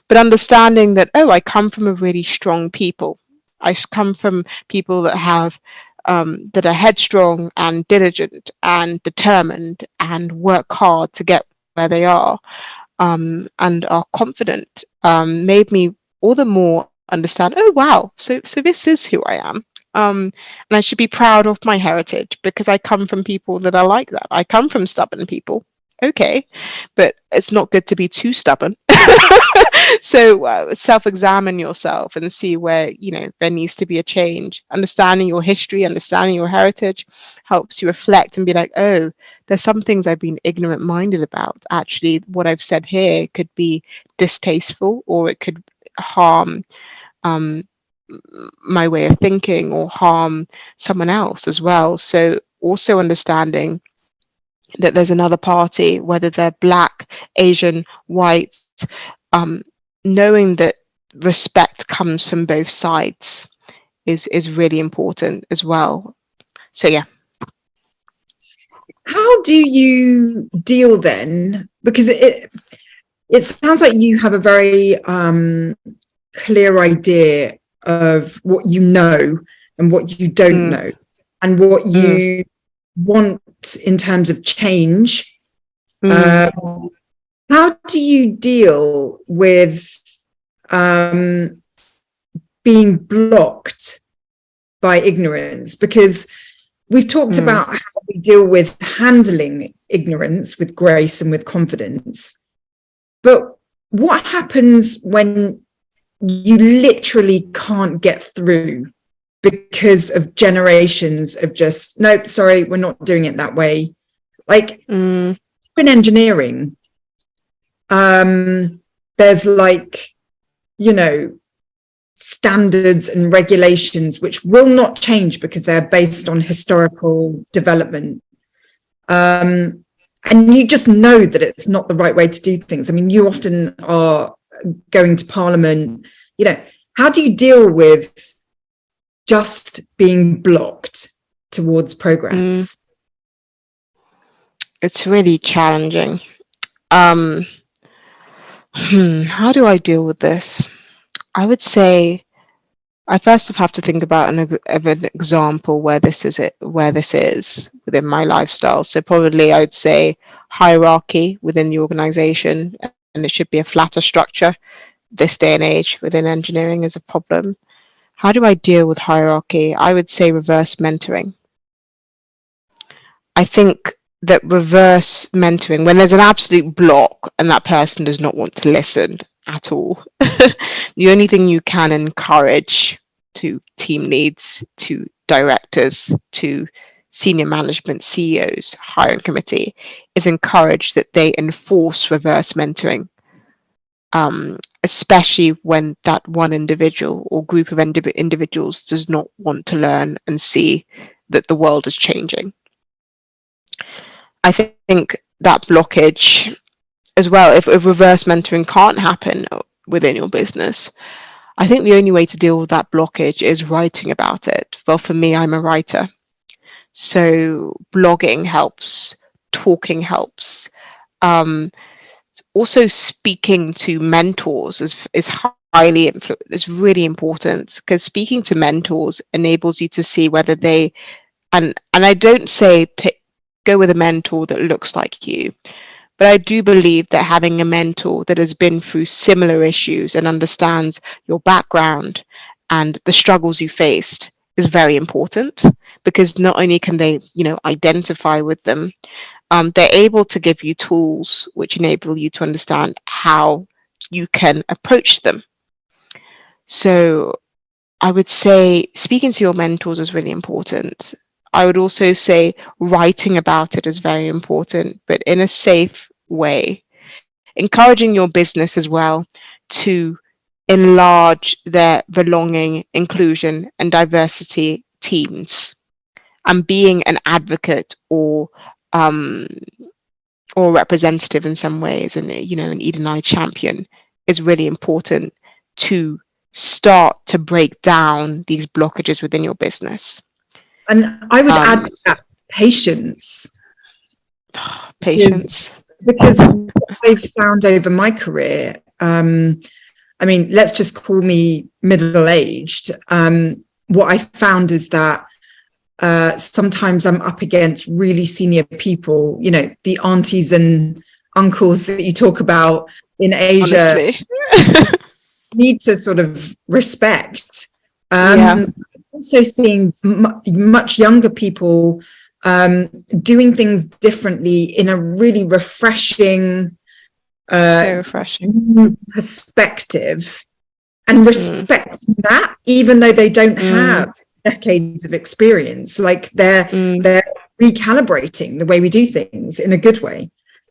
But understanding that, oh, I come from a really strong people. I come from people that have that are headstrong and diligent and determined and work hard to get where they are, and are confident, made me all the more understand, oh wow, so this is who I am. And I should be proud of my heritage because I come from people that are like that. I come from stubborn people. Okay, but it's not good to be too stubborn. So self-examine yourself and see where there needs to be a change. Understanding your history, understanding your heritage helps you reflect and be like, oh, there's some things I've been ignorant minded about. Actually, what I've said here could be distasteful, or it could harm um, my way of thinking or harm someone else as well. So also understanding that there's another party, whether they're black, Asian, white, um, knowing that respect comes from both sides is really important as well. So yeah. How do you deal then? Because it sounds like you have a very clear idea of what you know and what you don't know, and what you want in terms of change. How do you deal with being blocked by ignorance? Because we've talked about how we deal with handling ignorance with grace and with confidence. But what happens when you literally can't get through because of generations of just, nope, sorry, we're not doing it that way? Like in engineering, there's standards and regulations which will not change because they're based on historical development. And you just know that it's not the right way to do things. I mean, you often are going to Parliament, how do you deal with just being blocked towards progress? It's really challenging. How do I deal with this? I would say I first have to think about an example where this is within my lifestyle. So probably I would say hierarchy within the organization, and it should be a flatter structure. This day and age within engineering is a problem. How do I deal with hierarchy? I would say reverse mentoring. I think that reverse mentoring, when there's an absolute block and that person does not want to listen at all, the only thing you can encourage to team leads, to directors, to senior management, CEOs, hiring committee, is encourage that they enforce reverse mentoring, especially when that one individual or group of individuals does not want to learn and see that the world is changing. I think that blockage as well, if reverse mentoring can't happen within your business, I think the only way to deal with that blockage is writing about it. Well, for me, I'm a writer. So blogging helps, talking helps. Also speaking to mentors is highly is really important, because speaking to mentors enables you to see whether they, and I don't say go with a mentor that looks like you, but I do believe that having a mentor that has been through similar issues and understands your background and the struggles you faced is very important, because not only can they, identify with them, they're able to give you tools which enable you to understand how you can approach them. So I would say speaking to your mentors is really important. I would also say writing about it is very important, but in a safe way. Encouraging your business as well to enlarge their belonging, inclusion, and diversity teams, and being an advocate or representative in some ways, and an Eden-eyed champion is really important to start to break down these blockages within your business. And I would add that patience. Patience. Because what I've found over my career, I mean, let's just call me middle-aged. What I found is that sometimes I'm up against really senior people, you know, the aunties and uncles that you talk about in Asia. Honestly. Need to sort of respect. Yeah. Also seeing much younger people doing things differently in a really refreshing So refreshing. perspective, and respecting that, even though they don't have decades of experience, like they're recalibrating the way we do things in a good way.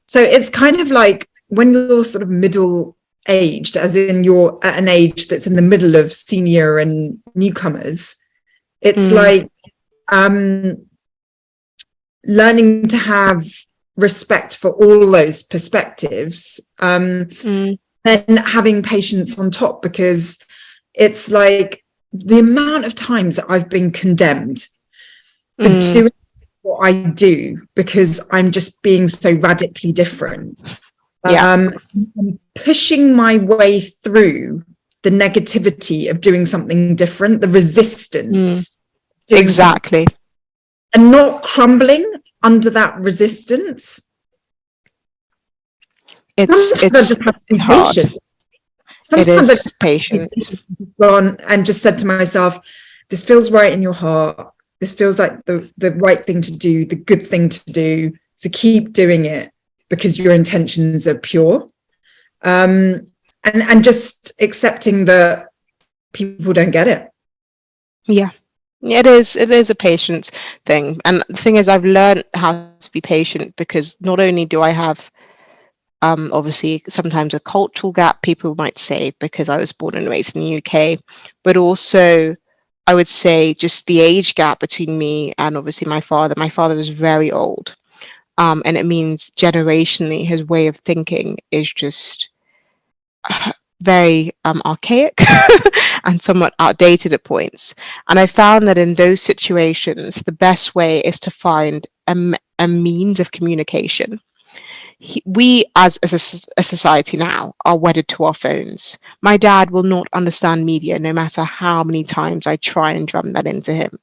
So it's kind of like when you're sort of middle aged, as in you're at an age that's in the middle of senior and newcomers, it's like learning to have respect for all those perspectives, then having patience on top, because it's like the amount of times that I've been condemned for doing what I do because I'm just being so radically different. I'm pushing my way through the negativity of doing something different, the resistance. Exactly. And not crumbling under that resistance. Sometimes I just have to be hard. patient. Sometimes I just patient. Gone and just said to myself, this feels right in your heart. This feels like the right thing to do, the good thing to do. So keep doing it because your intentions are pure. And just accepting that people don't get it. Yeah. It is a patience thing. And the thing is, I've learned how to be patient because not only do I have obviously sometimes a cultural gap, people might say, because I was born and raised in the UK, but also I would say just the age gap between me and obviously my father. My father was very old. And it means generationally his way of thinking is just very archaic and somewhat outdated at points. And I found that in those situations, the best way is to find a means of communication. We, as a society now, are wedded to our phones. My dad will not understand media no matter how many times I try and drum that into him.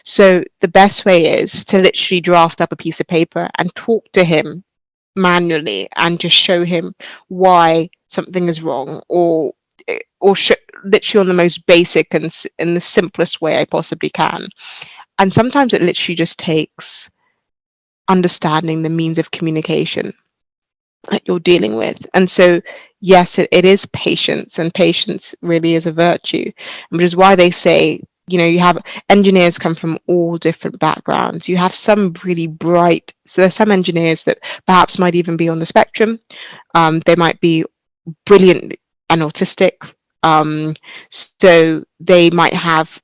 So the best way is to literally draft up a piece of paper and talk to him manually and just show him why something is wrong, or literally on the most basic and in the simplest way I possibly can. And sometimes it literally just takes understanding the means of communication that you're dealing with. And so yes, it is patience, and patience really is a virtue, which is why they say, you know, you have engineers come from all different backgrounds. You have some really bright, so there's some engineers that perhaps might even be on the spectrum. They might be brilliant and autistic. So they might have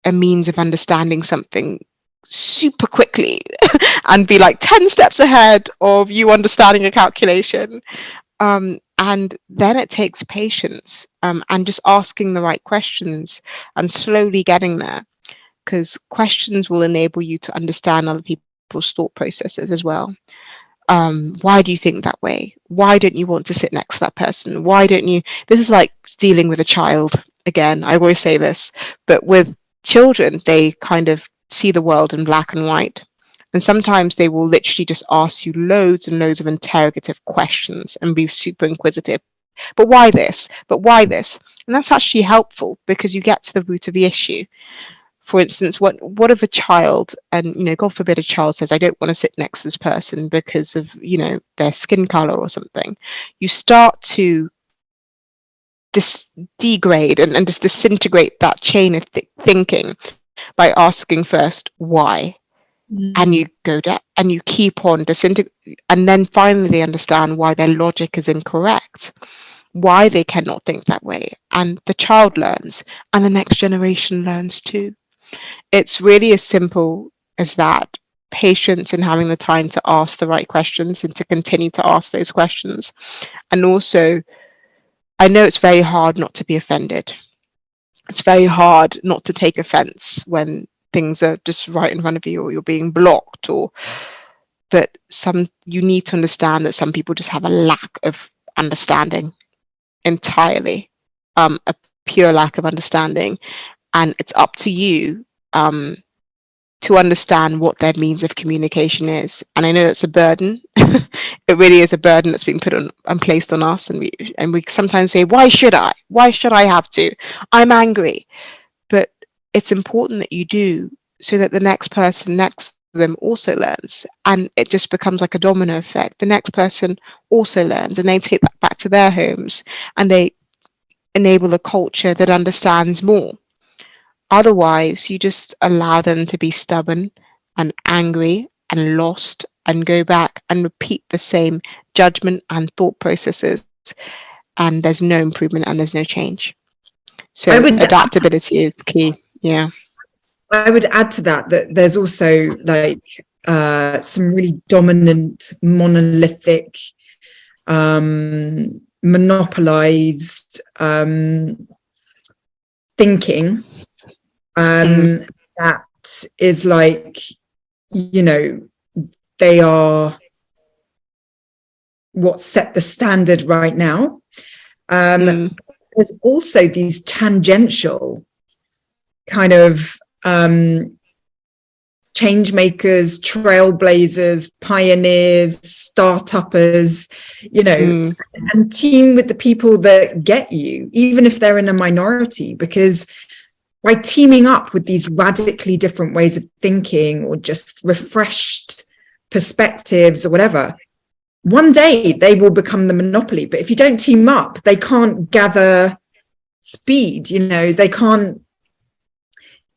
a means of understanding something super quickly and be like 10 steps ahead of you understanding a calculation. And then it takes patience and just asking the right questions and slowly getting there, because questions will enable you to understand other people's thought processes as well. Why do you think that way? Why don't you want to sit next to that person? Why don't you? This is like dealing with a child. Again, I always say this, but with children, they kind of see the world in black and white. And sometimes they will literally just ask you loads and loads of interrogative questions and be super inquisitive. But why this? But why this? And that's actually helpful because you get to the root of the issue. For instance, what if a child, and you know, God forbid a child says, I don't want to sit next to this person because of, you know, their skin color or something. You start to degrade and just disintegrate that chain of thinking by asking first why. And you go down and you keep on disintegrating, and then finally they understand why their logic is incorrect, why they cannot think that way, and the child learns and the next generation learns too. It's really as simple as that. Patience and having the time to ask the right questions and to continue to ask those questions. And also, I know it's very hard not to be offended. It's very hard not to take offense when things are just right in front of you, or you're being blocked, or but you need to understand that some people just have a lack of understanding entirely, a pure lack of understanding, and it's up to you to understand what their means of communication is. And I know it's a burden. It really is a burden that's been put on and placed on us, and we sometimes say, why should I have to? I'm angry. But it's important that you do, so that the next person next to them also learns, and it just becomes like a domino effect. The next person also learns, and they take that back to their homes, and they enable a culture that understands more. Otherwise, you just allow them to be stubborn and angry and lost and go back and repeat the same judgment and thought processes, and there's no improvement and there's no change. So adaptability is key. Yeah. I would add to that there's also like some really dominant, monolithic, monopolized thinking that is like, you know, they are what set the standard right now. There's also these tangential kind of change makers, trailblazers, pioneers, start-uppers, you know, and team with the people that get you, even if they're in a minority, because by teaming up with these radically different ways of thinking or just refreshed perspectives or whatever, one day they will become the monopoly. But if you don't team up, they can't gather speed, you know, they can't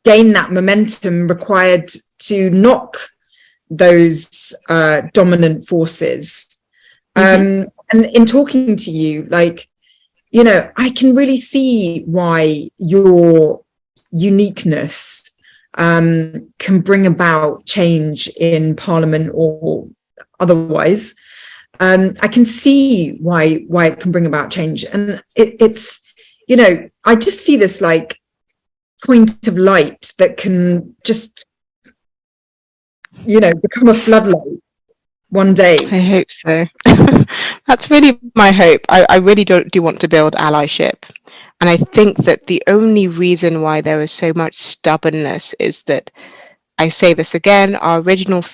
gain that momentum required to knock those dominant forces. And in talking to you, like, you know, I can really see why your uniqueness can bring about change in Parliament or otherwise. I can see why it can bring about change. And it's, you know, I just see this like point of light that can just, you know, become a floodlight one day. I hope so. That's really my hope. I really do want to build allyship. And I think that the only reason why there is so much stubbornness is that, I say this again, our original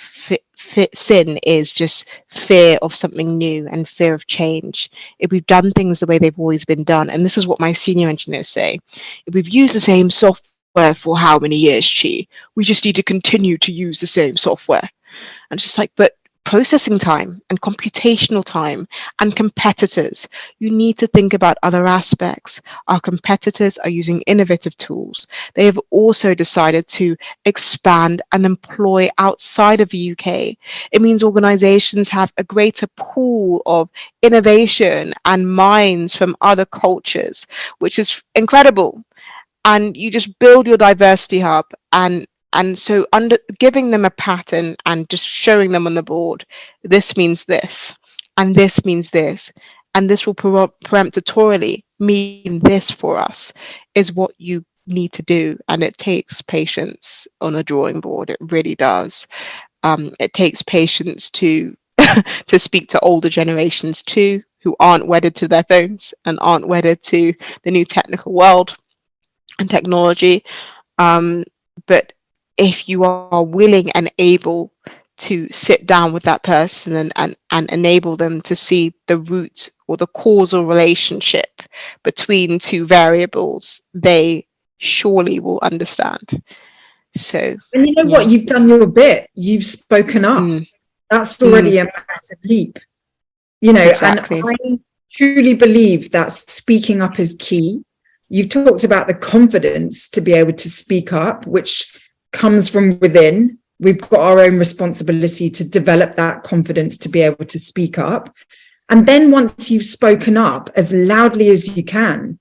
sin is just fear of something new and fear of change. If we've done things the way they've always been done, and this is what my senior engineers say, if we've used the same software for how many years, Chi, we just need to continue to use the same software. And it's just like, but processing time and computational time and competitors, you need to think about other aspects. Our competitors are using innovative tools. They have also decided to expand and employ outside of the UK. It means organizations have a greater pool of innovation and minds from other cultures, which is incredible. And you just build your diversity hub, and so giving them a pattern and just showing them on the board, this means this, and this means this, and this will peremptorily mean this for us, is what you need to do. And it takes patience on a drawing board. It really does. It takes patience to to speak to older generations too, who aren't wedded to their phones and aren't wedded to the new technical world and technology. But if you are willing and able to sit down with that person and enable them to see the root or the causal relationship between two variables, they surely will understand. So, and you know what, you've done your bit, you've spoken up. That's already a massive leap, you know. Exactly. And I truly believe that speaking up is key. You've talked about the confidence to be able to speak up, which comes from within. We've got our own responsibility to develop that confidence to be able to speak up. And then once you've spoken up as loudly as you can,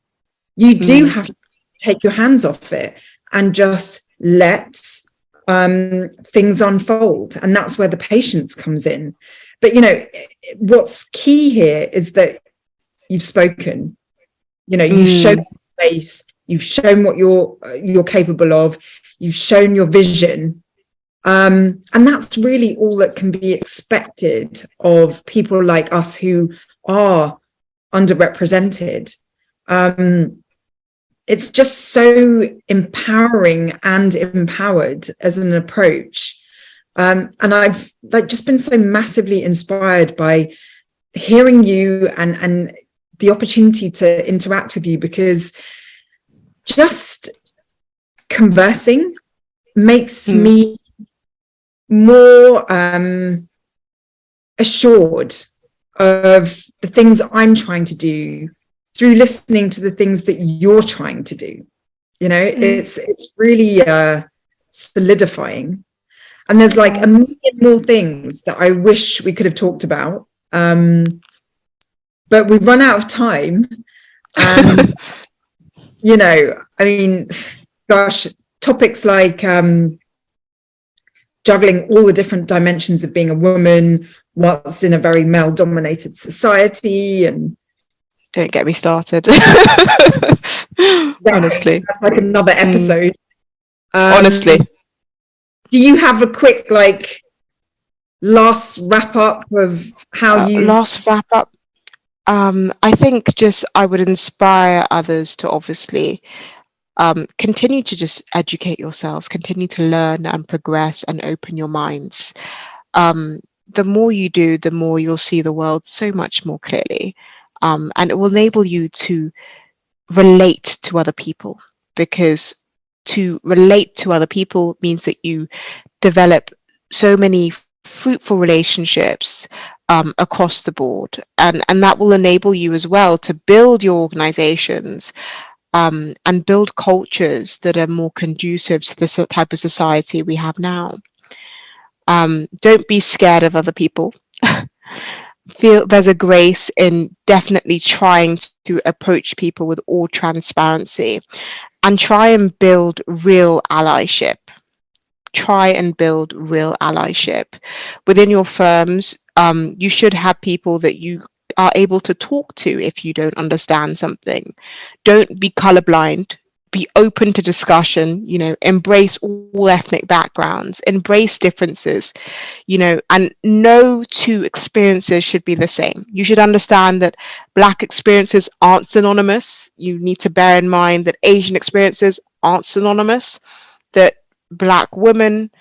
you do have to take your hands off it and just let things unfold. And that's where the patience comes in. But, you know, what's key here is that you've spoken, you know, you've shown space, you've shown what you're capable of, you've shown your vision, And that's really all that can be expected of people like us who are underrepresented. It's just so empowering and empowered as an approach. And I've just been so massively inspired by hearing you and the opportunity to interact with you, because just conversing makes me more assured of the things I'm trying to do through listening to the things that you're trying to do. It's really solidifying. And there's like a million more things that I wish we could have talked about, but we've run out of time. And I mean, gosh, topics like juggling all the different dimensions of being a woman whilst in a very male-dominated society, and don't get me started. Exactly. Honestly, that's like another episode. Honestly, do you have a quick last wrap up of how you last wrap up? I think just I would inspire others to obviously continue to just educate yourselves, continue to learn and progress and open your minds. The more you do, the more you'll see the world so much more clearly. And it will enable you to relate to other people, because to relate to other people means that you develop so many fruitful relationships across the board, and that will enable you as well to build your organizations and build cultures that are more conducive to this type of society we have now. Don't be scared of other people. Feel there's a grace in definitely trying to approach people with all transparency, and try and build real allyship. Try and build real allyship within your firms. You should have people that you are able to talk to if you don't understand something. Don't be colorblind. Be open to discussion. Embrace all ethnic backgrounds. Embrace differences. And no two experiences should be the same. You should understand that Black experiences aren't synonymous. You need to bear in mind that Asian experiences aren't synonymous. That Black women,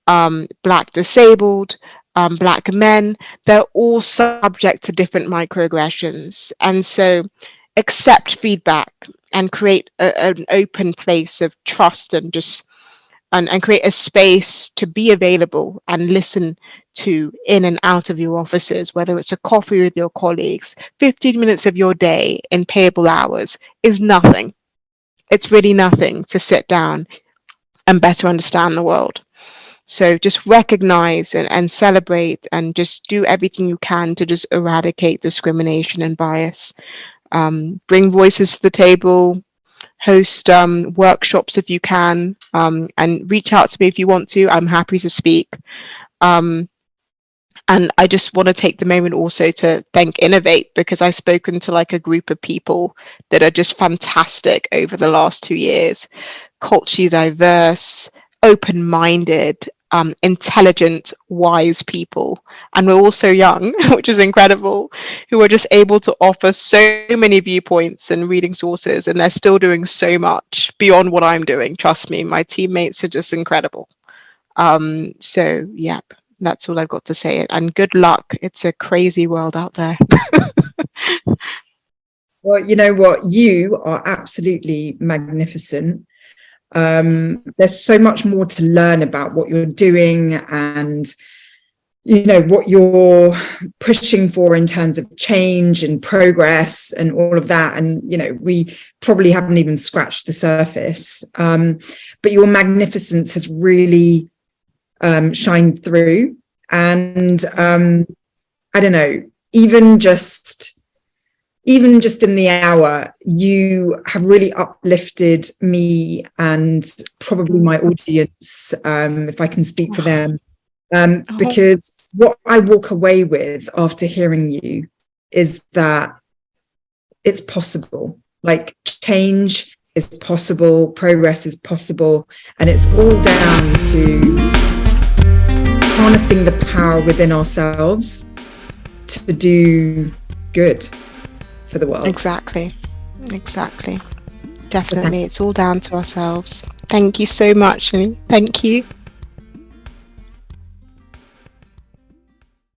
Black disabled, Black men, they're all subject to different microaggressions. And so accept feedback and create an open place of trust, and just and create a space to be available and listen to in and out of your offices, whether it's a coffee with your colleagues. 15 minutes of your day in payable hours is nothing. It's really nothing to sit down and better understand the world. So just recognize and celebrate, and just do everything you can to just eradicate discrimination and bias. Bring voices to the table, host workshops if you can, and reach out to me if you want to. I'm happy to speak. And I just want to take the moment also to thank Innovate, because I've spoken to a group of people that are just fantastic over the last 2 years. Culturally diverse, open-minded, intelligent, wise people. And we're also young, which is incredible, who are just able to offer so many viewpoints and reading sources, and they're still doing so much beyond what I'm doing. Trust me, my teammates are just incredible. So, yep, that's all I've got to say. And good luck. It's a crazy world out there. Well, you know what? You are absolutely magnificent. There's so much more to learn about what you're doing, and what you're pushing for in terms of change and progress and all of that. And we probably haven't even scratched the surface, but your magnificence has really shined through. And I don't know, even just in the hour, you have really uplifted me and probably my audience, if I can speak for them, because what I walk away with after hearing you is that it's possible. Change is possible, progress is possible, and it's all down to harnessing the power within ourselves to do good for the world. Exactly. Definitely. It's all down to ourselves. Thank you so much, Lily. Thank you.